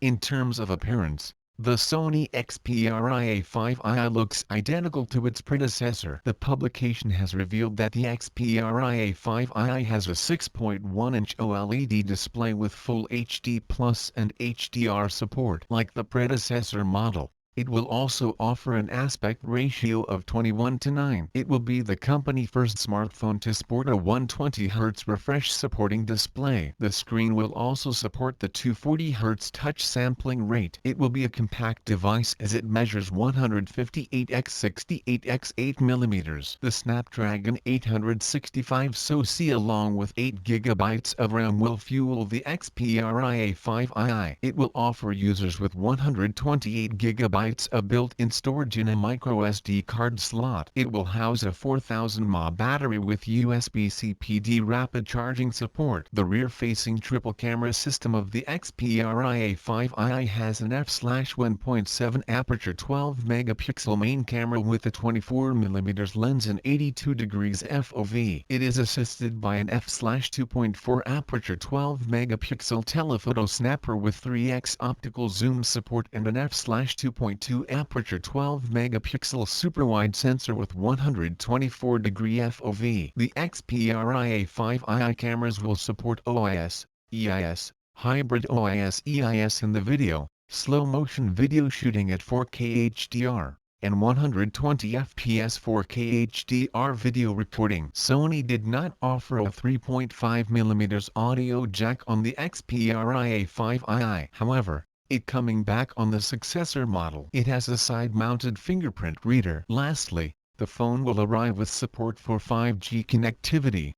In terms of appearance, the Sony Xperia 5i looks identical to its predecessor. The publication has revealed that the Xperia 5i has a 6.1-inch OLED display with full HD Plus and HDR support. Like the predecessor model, it will also offer an aspect ratio of 21:9. It will be the company's first smartphone to sport a 120Hz refresh supporting display. The screen will also support the 240Hz touch sampling rate. It will be a compact device as it measures 158x68x8mm. The Snapdragon 865 SoC along with 8GB of RAM will fuel the Xperia 5i. It will offer users with 128GB of built-in storage in a microSD card slot. It will house a 4000 mAh battery with USB-C PD rapid charging support. The rear-facing triple camera system of the Xperia 5i has an f/1.7 aperture 12-megapixel main camera with a 24mm lens and 82 degrees FOV. It is assisted by an f/2.4 aperture 12-megapixel telephoto snapper with 3x optical zoom support and an f/2.2 aperture 12-megapixel superwide sensor with 124-degree FOV. The Xperia 5i cameras will support OIS, EIS, hybrid OIS-EIS in the video, slow-motion video shooting at 4K HDR, and 120 fps 4K HDR video recording. Sony did not offer a 3.5mm audio jack on the Xperia 5i. However, it coming back on the successor model. It has a side-mounted fingerprint reader. Lastly, the phone will arrive with support for 5G connectivity.